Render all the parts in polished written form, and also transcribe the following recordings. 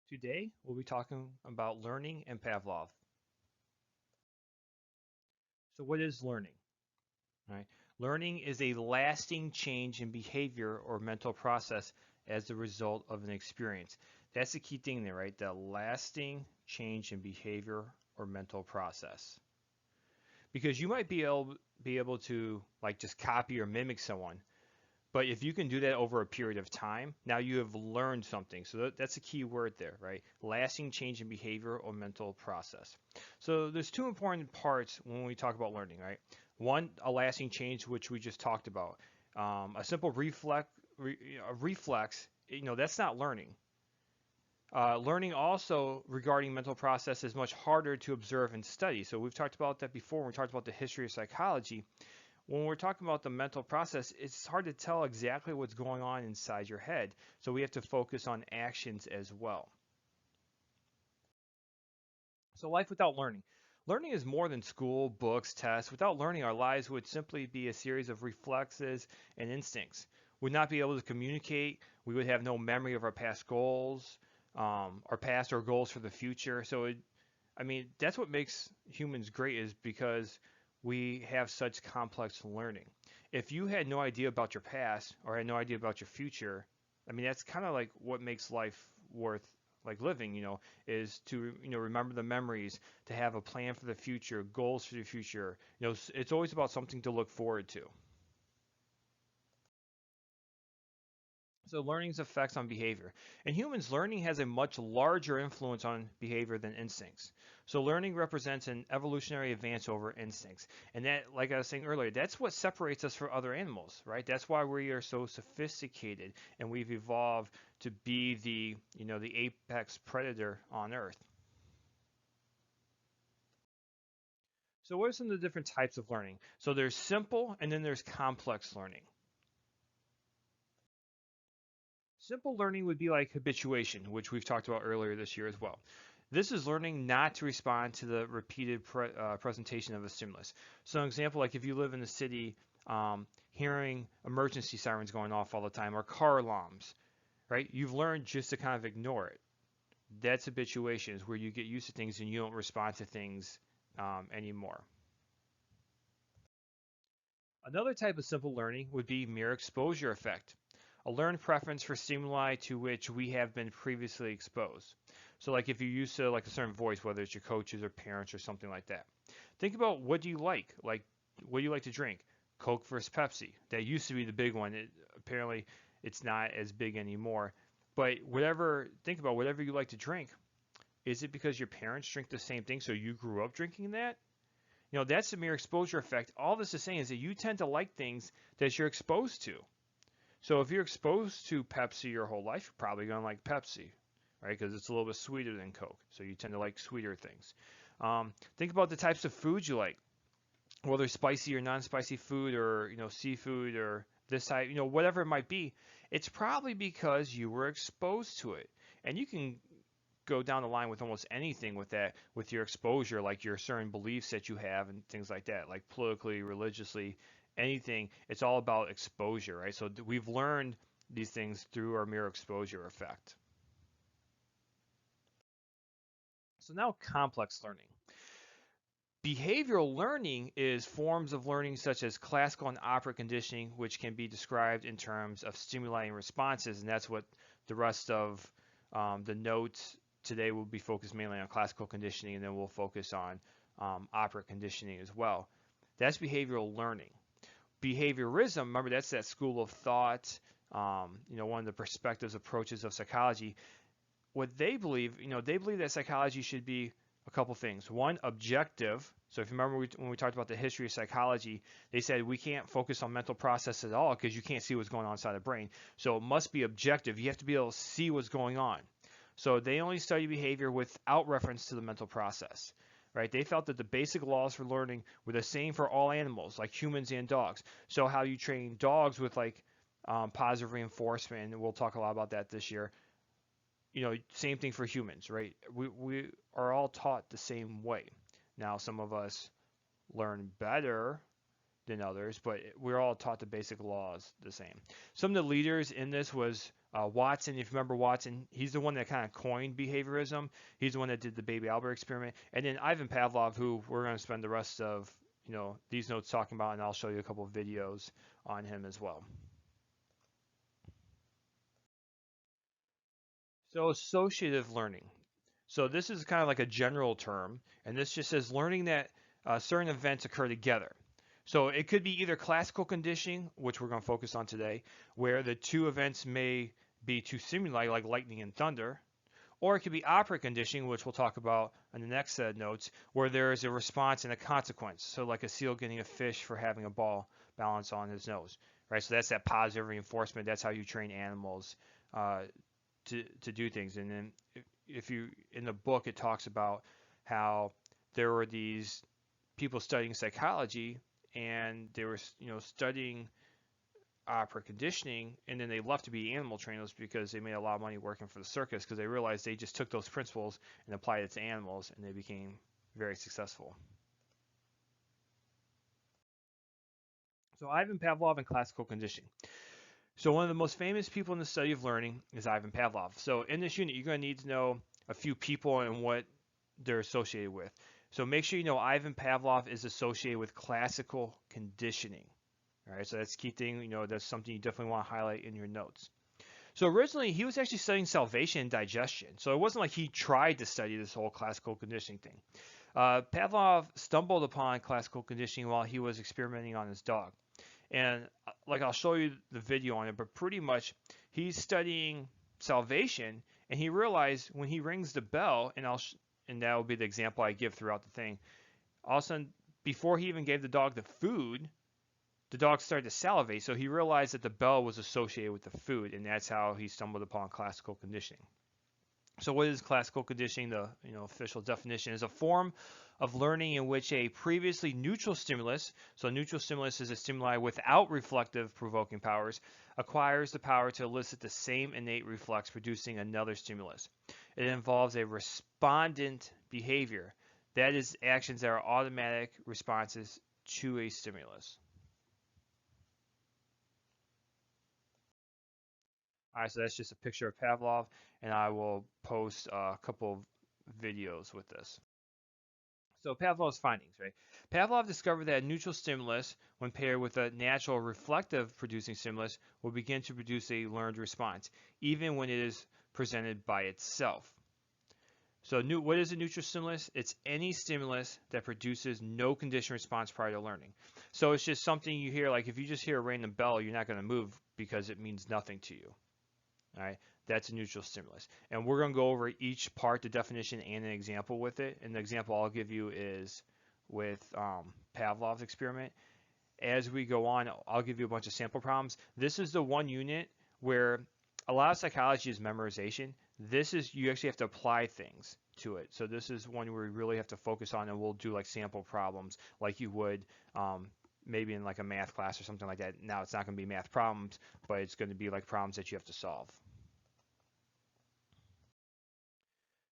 Today, we'll be talking about learning and Pavlov. So, what is learning? Right? Learning is a lasting change in behavior or mental process as a result of an experience. That's the key thing there, right? The lasting change in behavior or mental process. Because you might be able to like just copy or mimic someone, but if you can do that over a period of time, now you have learned something. So that's a key word there, right? Lasting change in behavior or mental process. So there's two important parts when we talk about learning, right? One, a lasting change, which we just talked about. A simple reflex, that's not learning. Learning also regarding mental process is much harder to observe and study. So we've talked about that before when we talked about the history of psychology. When we're talking about the mental process, it's hard to tell exactly what's going on inside your head. So we have to focus on actions as well. So life without learning. Learning is more than school, books, tests. Without learning, our lives would simply be a series of reflexes and instincts. We'd not be able to communicate. We would have no memory of our past goals, our past or goals for the future. That's what makes humans great is because we have such complex learning. If you had no idea about your past or had no idea about your future, that's kind of like what makes life worth like living, is to, remember the memories, to have a plan for the future, goals for the future. It's always about something to look forward to. So learning's effects on behavior. In humans, learning has a much larger influence on behavior than instincts. So learning represents an evolutionary advance over instincts. And that, like I was saying earlier, that's what separates us from other animals, right? That's why we are so sophisticated and we've evolved to be the apex predator on Earth. So what are some of the different types of learning? So there's simple and then there's complex learning. Simple learning would be like habituation, which we've talked about earlier this year as well. This is learning not to respond to the repeated presentation of a stimulus. So an example, like if you live in the city, hearing emergency sirens going off all the time or car alarms, right? You've learned just to kind of ignore it. That's habituation, is where you get used to things and you don't respond to things anymore. Another type of simple learning would be mere exposure effect, a learned preference for stimuli to which we have been previously exposed. So like if you're used to like a certain voice, whether it's your coaches or parents or something like that. Think about what do you like? Like what do you like to drink? Coke versus Pepsi. That used to be the big one. Apparently it's not as big anymore. But think about whatever you like to drink. Is it because your parents drink the same thing so you grew up drinking that? That's the mere exposure effect. All this is saying is that you tend to like things that you're exposed to. So if you're exposed to Pepsi your whole life, you're probably going to like Pepsi, right? Because it's a little bit sweeter than Coke. So you tend to like sweeter things. Think about the types of foods you like, whether spicy or non-spicy food or, seafood or this type, whatever it might be. It's probably because you were exposed to it. And you can go down the line with almost anything with that, with your exposure, like your certain beliefs that you have and things like that, like politically, religiously, anything. It's all about exposure, right? So we've learned these things through our mere exposure effect. So now complex learning. Behavioral learning is forms of learning such as classical and operant conditioning, which can be described in terms of stimuli and responses, and that's what the rest of the notes today will be focused mainly on classical conditioning, and then we'll focus on operant conditioning as well. That's behavioral learning. Behaviorism, remember, that's that school of thought, one of the perspectives, approaches of psychology. What they believe, they believe that psychology should be a couple things. One, objective. So if you remember when we talked about the history of psychology, they said we can't focus on mental process at all because you can't see what's going on inside the brain. So it must be objective. You have to be able to see what's going on. So they only study behavior without reference to the mental process. Right? They felt that the basic laws for learning were the same for all animals, like humans and dogs. So how you train dogs with like positive reinforcement, and we'll talk a lot about that this year. Same thing for humans, right? We are all taught the same way. Now, some of us learn better than others, but we're all taught the basic laws the same. Some of the leaders in this was Watson, if you remember Watson, he's the one that kind of coined behaviorism. He's the one that did the baby Albert experiment. And then Ivan Pavlov, who we're going to spend the rest of these notes talking about, and I'll show you a couple of videos on him as well. So associative learning. So this is kind of like a general term, and this just says learning that certain events occur together. So it could be either classical conditioning, which we're going to focus on today, where the two events may be two stimuli like lightning and thunder, or it could be operant conditioning, which we'll talk about in the next set of notes, where there is a response and a consequence. So like a seal getting a fish for having a ball balance on his nose, right? So that's that positive reinforcement. That's how you train animals to do things. And then if you in the book it talks about how there were these people studying psychology and they were studying opera conditioning, and then they left to be animal trainers because they made a lot of money working for the circus because they realized they just took those principles and applied it to animals and they became very successful. So Ivan Pavlov and classical conditioning. So one of the most famous people in the study of learning is Ivan Pavlov. So in this unit, you're going to need to know a few people and what they're associated with. So make sure you know Ivan Pavlov is associated with classical conditioning. All right, so that's a key thing. That's something you definitely want to highlight in your notes. So originally, he was actually studying salvation and digestion. So it wasn't like he tried to study this whole classical conditioning thing. Pavlov stumbled upon classical conditioning while he was experimenting on his dog. And like I'll show you the video on it, but pretty much he's studying salvation, and he realized when he rings the bell, and that will be the example I give throughout the thing. All of a sudden, before he even gave the dog the food, the dog started to salivate. So he realized that the bell was associated with the food, and that's how he stumbled upon classical conditioning. So what is classical conditioning? The official definition is a form of learning in which a previously neutral stimulus, so neutral stimulus is a stimuli without reflective provoking powers, acquires the power to elicit the same innate reflex producing another stimulus. It involves a respondent behavior, that is, actions that are automatic responses to a stimulus. All right, so that's just a picture of Pavlov, and I will post a couple of videos with this. So Pavlov's findings, right? Pavlov discovered that a neutral stimulus, when paired with a natural reflective producing stimulus, will begin to produce a learned response, even when it is presented by itself. So what is a neutral stimulus? It's any stimulus that produces no conditioned response prior to learning. So it's just something you hear, like if you just hear a random bell, you're not going to move because it means nothing to you. All right, that's a neutral stimulus. And we're going to go over each part, the definition, and an example with it. And the example I'll give you is with Pavlov's experiment. As we go on, I'll give you a bunch of sample problems. This is the one unit where a lot of psychology is memorization. This is, you actually have to apply things to it. So this is one where we really have to focus on, and we'll do like sample problems like you would maybe in like a math class or something like that. Now it's not going to be math problems, but it's going to be like problems that you have to solve.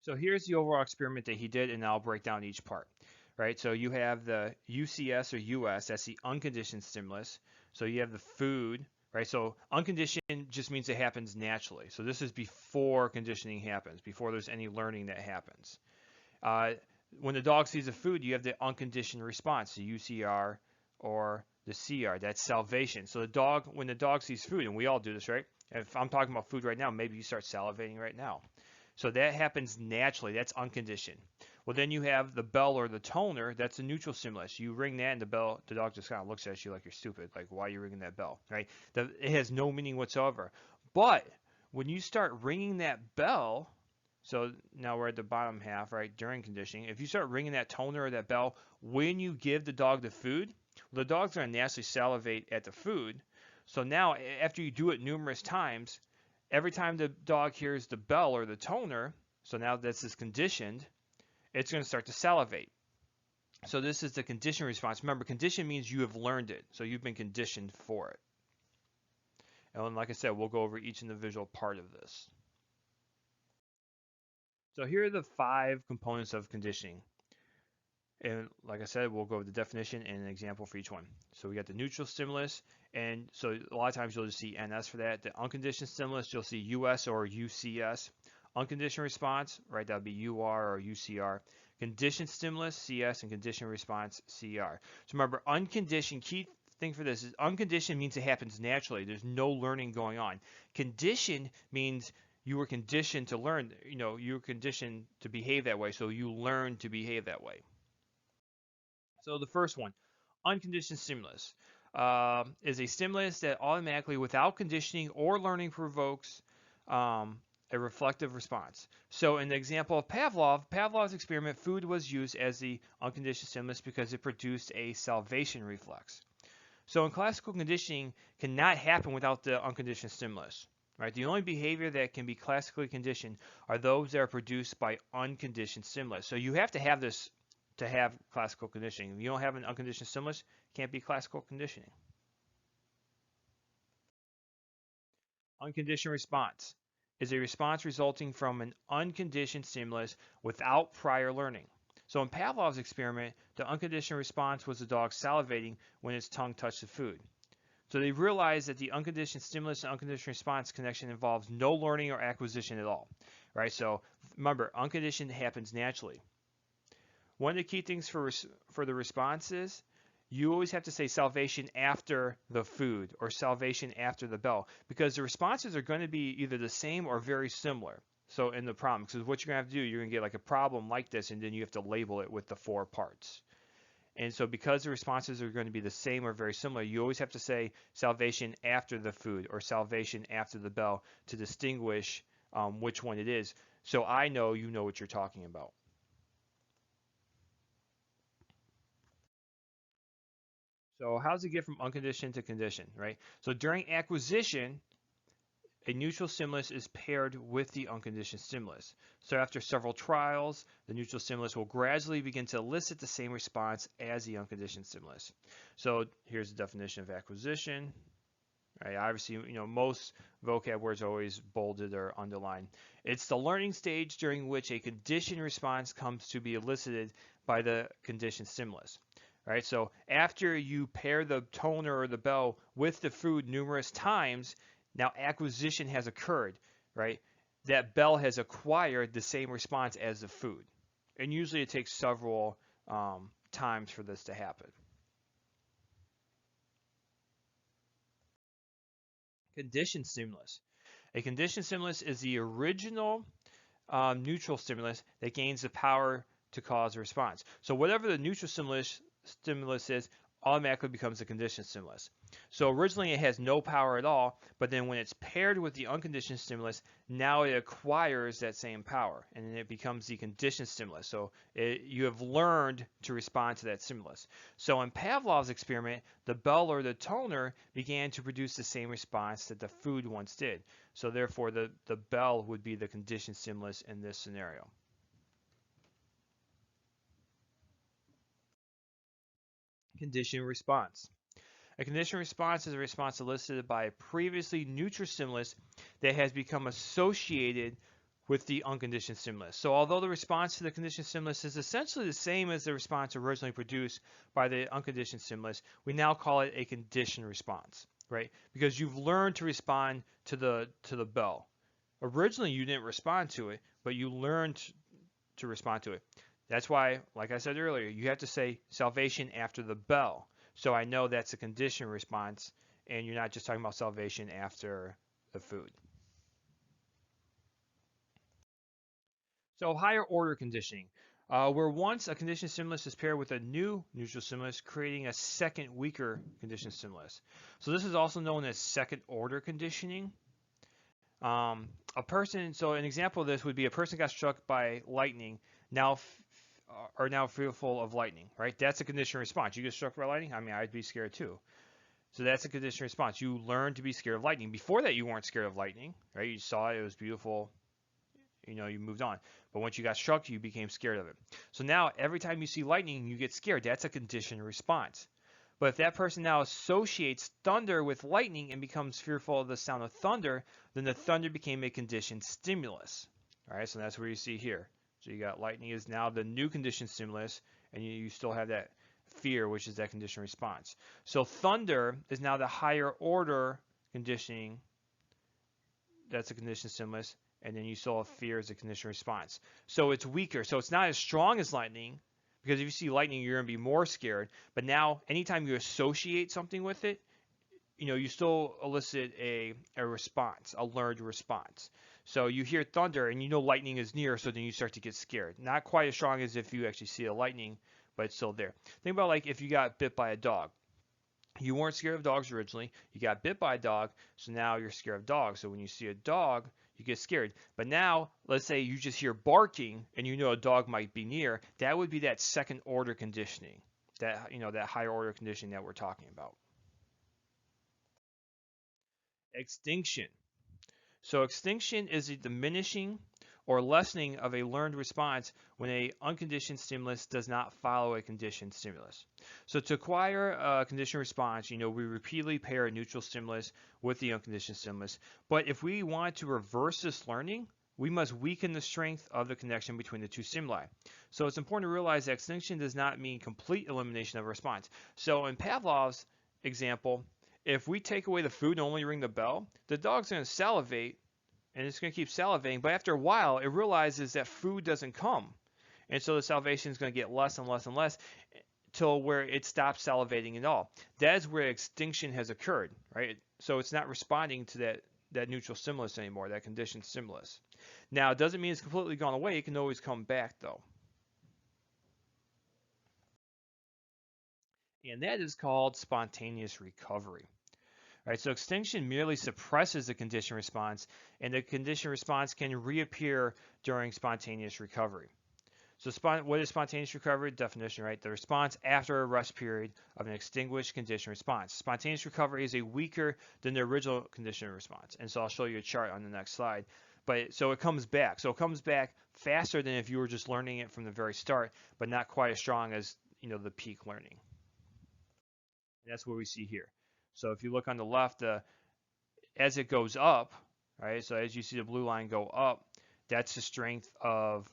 So here's the overall experiment that he did, and I'll break down each part. Right, so you have the UCS or US, that's the unconditioned stimulus. So you have the food, right? So unconditioned just means it happens naturally. So this is before conditioning happens, before there's any learning that happens. When the dog sees the food, you have the unconditioned response, the UCR or the CR, that's salvation. So when the dog sees food, and we all do this, right? If I'm talking about food right now, maybe you start salivating right now. So that happens naturally, that's unconditioned. Well, then you have the bell or the toner, that's a neutral stimulus. You ring that and the dog just kind of looks at you like you're stupid, like why are you ringing that bell, right? It has no meaning whatsoever. But when you start ringing that bell, so now we're at the bottom half, right, during conditioning. If you start ringing that toner or that bell when you give the dog the food, the dog's going to naturally salivate at the food. So now after you do it numerous times, every time the dog hears the bell or the toner, so now this is conditioned, it's going to start to salivate. So this is the conditioned response. Remember, condition means you have learned it. So you've been conditioned for it. And like I said, we'll go over each individual part of this. So here are the 5 components of conditioning. And like I said, we'll go over the definition and an example for each one. So we got the neutral stimulus, and so a lot of times you'll just see NS for that. The unconditioned stimulus, you'll see US or UCS. Unconditioned response, right, that would be UR or UCR. Conditioned stimulus, CS, and conditioned response, CR. So remember, unconditioned, key thing for this is unconditioned means it happens naturally. There's no learning going on. Conditioned means you were conditioned to learn, you were conditioned to behave that way, so you learn to behave that way. So the first one, unconditioned stimulus, is a stimulus that automatically, without conditioning or learning, provokes a reflective response. So in the example of Pavlov's experiment, food was used as the unconditioned stimulus because it produced a salvation reflex. So in classical conditioning cannot happen without the unconditioned stimulus. Right? The only behavior that can be classically conditioned are those that are produced by unconditioned stimulus. So you have to have this to have classical conditioning. If you don't have an unconditioned stimulus, it can't be classical conditioning. Unconditioned response is a response resulting from an unconditioned stimulus without prior learning. So in Pavlov's experiment, the unconditioned response was the dog salivating when its tongue touched the food. So they realized that the unconditioned stimulus and unconditioned response connection involves no learning or acquisition at all. Right? So remember, unconditioned happens naturally. One of the key things for the response is you always have to say salvation after the food or salvation after the bell, because the responses are going to be either the same or very similar. So in the problem, because what you're going to have to do, you're going to get like a problem like this, and then you have to label it with the 4 parts. And so because the responses are going to be the same or very similar, you always have to say salvation after the food or salvation after the bell to distinguish which one it is. So I know you know what you're talking about. So how does it get from unconditioned to conditioned, right? So during acquisition, a neutral stimulus is paired with the unconditioned stimulus. So after several trials, the neutral stimulus will gradually begin to elicit the same response as the unconditioned stimulus. So here's the definition of acquisition. Right, obviously, most vocab words are always bolded or underlined. It's the learning stage during which a conditioned response comes to be elicited by the conditioned stimulus. Right, so after you pair the toner or the bell with the food numerous times, now acquisition has occurred, right? That bell has acquired the same response as the food. And usually it takes several times for this to happen. Conditioned stimulus. A conditioned stimulus is the original neutral stimulus that gains the power to cause a response. So whatever the neutral stimulus is, automatically becomes a conditioned stimulus. So originally it has no power at all, but then when it's paired with the unconditioned stimulus, now it acquires that same power, and then it becomes the conditioned stimulus. So you have learned to respond to that stimulus. So in Pavlov's experiment, the bell or the toner began to produce the same response that the food once did. So therefore, the bell would be the conditioned stimulus in this scenario. Conditioned response. A conditioned response is a response elicited by a previously neutral stimulus that has become associated with the unconditioned stimulus. So although the response to the conditioned stimulus is essentially the same as the response originally produced by the unconditioned stimulus, we now call it a conditioned response, right? Because you've learned to respond to the bell. Originally you didn't respond to it, but you learned to respond to it. That's why, like I said earlier, you have to say salvation after the bell. So I know that's a conditioned response, and you're not just talking about salvation after the food. So higher order conditioning, where once a conditioned stimulus is paired with a new neutral stimulus, creating a second weaker conditioned stimulus. So this is also known as second order conditioning. So an example of this would be a person got struck by lightning, now are now fearful of lightning, right? That's a conditioned response. You get struck by lightning, I mean, I'd be scared too. So that's a conditioned response. You learn to be scared of lightning. Before that, you weren't scared of lightning, right? You saw it, it was beautiful, you moved on. But once you got struck, you became scared of it. So now every time you see lightning, you get scared. That's a conditioned response. But if that person now associates thunder with lightning and becomes fearful of the sound of thunder, then the thunder became a conditioned stimulus. All right, so that's where you see here. So you got lightning is now the new conditioned stimulus, and you still have that fear, which is that conditioned response. So thunder is now the higher order conditioning. That's a conditioned stimulus, and then you still have fear as a conditioned response. So it's weaker. So it's not as strong as lightning, because if you see lightning, you're going to be more scared. But now, anytime you associate something with it, you still elicit a response, a learned response. So you hear thunder and you know lightning is near, so then you start to get scared. Not quite as strong as if you actually see a lightning, but it's still there. Think about like if you got bit by a dog. You weren't scared of dogs originally. You got bit by a dog, so now you're scared of dogs. So when you see a dog, you get scared. But now, let's say you just hear barking and you know a dog might be near. That would be that second order conditioning, that that higher order conditioning that we're talking about. Extinction. So extinction is a diminishing or lessening of a learned response when a unconditioned stimulus does not follow a conditioned stimulus. So to acquire a conditioned response, we repeatedly pair a neutral stimulus with the unconditioned stimulus. But if we want to reverse this learning, we must weaken the strength of the connection between the two stimuli. So it's important to realize that extinction does not mean complete elimination of a response. So in Pavlov's example, if we take away the food and only ring the bell, the dog's going to salivate and it's going to keep salivating, but after a while it realizes that food doesn't come, and so the salivation is going to get less and less and less till where it stops salivating at all. That is where extinction has occurred, right? So it's not responding to that neutral stimulus anymore, that conditioned stimulus. Now, it doesn't mean it's completely gone away. It can always come back though. And that is called spontaneous recovery. Right, so extinction merely suppresses the conditioned response, and the conditioned response can reappear during spontaneous recovery. So what is spontaneous recovery? Definition, right? The response after a rest period of an extinguished conditioned response. Spontaneous recovery is weaker than the original conditioned response. And so I'll show you a chart on the next slide. But so it comes back. So it comes back faster than if you were just learning it from the very start, but not quite as strong as the peak learning. And that's what we see here. So if you look on the left, as it goes up, right? So as you see the blue line go up, that's the strength of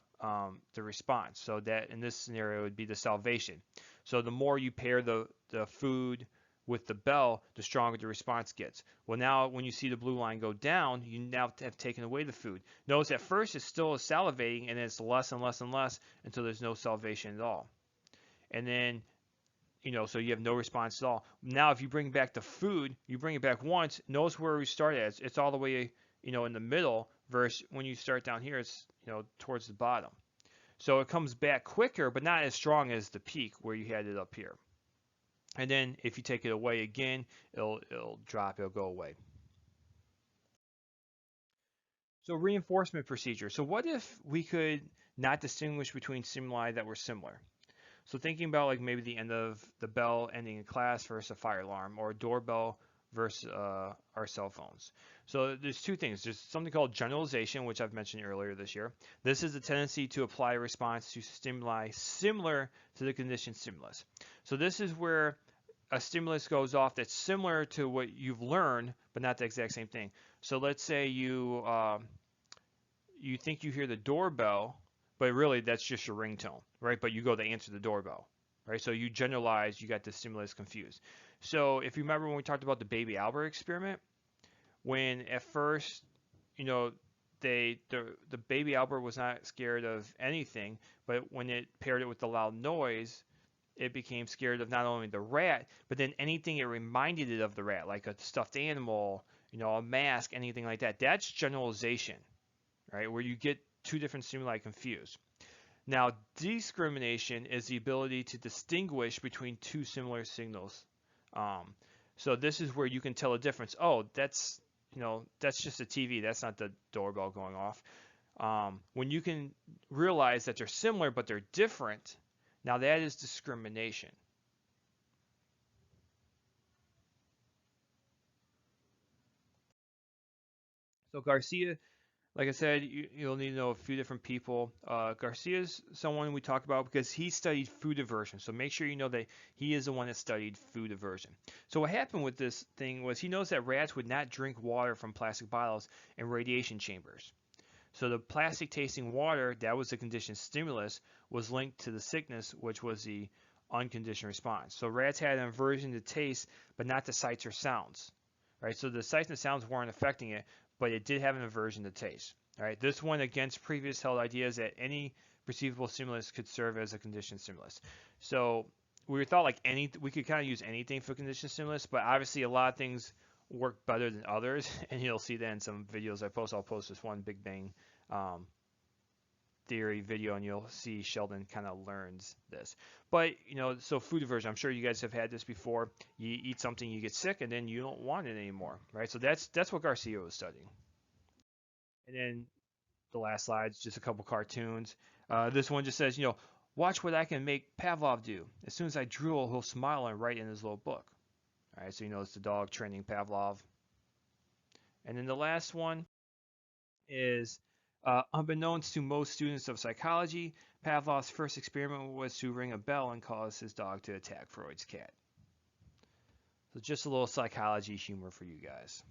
the response. So that in this scenario would be the salivation. So the more you pair the food with the bell, the stronger the response gets. Well, now when you see the blue line go down, you now have taken away the food. Notice at first it's still salivating, and it's less and less and less until there's no salivation at all. And then so you have no response at all. Now, if you bring back the food, you bring it back once, notice where we started at. It's all the way, in the middle, versus when you start down here, it's, towards the bottom. So it comes back quicker, but not as strong as the peak where you had it up here. And then if you take it away again, it'll drop, it'll go away. So reinforcement procedure. So what if we could not distinguish between stimuli that were similar? So thinking about like maybe the end of the bell ending in class versus a fire alarm, or a doorbell versus our cell phones. So there's two things. There's something called generalization, which I've mentioned earlier this year. This is the tendency to apply a response to stimuli similar to the conditioned stimulus. So this is where a stimulus goes off that's similar to what you've learned, but not the exact same thing. So let's say you think you hear the doorbell, but really that's just your ringtone, right? But you go to answer the doorbell, right? So you generalize, you got the stimulus confused. So if you remember when we talked about the baby Albert experiment, when at first, the baby Albert was not scared of anything, but when it paired it with the loud noise, it became scared of not only the rat, but then anything it reminded it of the rat, like a stuffed animal, a mask, anything like that. That's generalization, right? Where you get two different stimuli confused. Now, discrimination is the ability to distinguish between two similar signals. So this is where you can tell a difference. Oh, that's just a TV. That's not the doorbell going off. When you can realize that they're similar but they're different, now that is discrimination. So Garcia, like I said, you'll need to know a few different people. Garcia is someone we talk about because he studied food aversion. So make sure you know that he is the one that studied food aversion. So what happened with this thing was he knows that rats would not drink water from plastic bottles in radiation chambers. So the plastic tasting water, that was the conditioned stimulus, was linked to the sickness, which was the unconditioned response. So rats had an aversion to taste, but not to sights or sounds. Right? So the sights and sounds weren't affecting it, but it did have an aversion to taste. Right? This went against previous held ideas that any perceivable stimulus could serve as a conditioned stimulus. So we thought like we could kind of use anything for conditioned stimulus, but obviously a lot of things work better than others, and you'll see that in some videos I post. I'll post this one Big Bang theory video, and you'll see Sheldon kind of learns this. But so food aversion, I'm sure you guys have had this before. You eat something, you get sick, and then you don't want it anymore, right? So that's what Garcia was studying. And then the last slide's just a couple cartoons. This one just says, watch what I can make Pavlov do. As soon as I drool, he'll smile and write in his little book. All right, so it's the dog training Pavlov. And then the last one is, unbeknownst to most students of psychology, Pavlov's first experiment was to ring a bell and cause his dog to attack Freud's cat. So just a little psychology humor for you guys.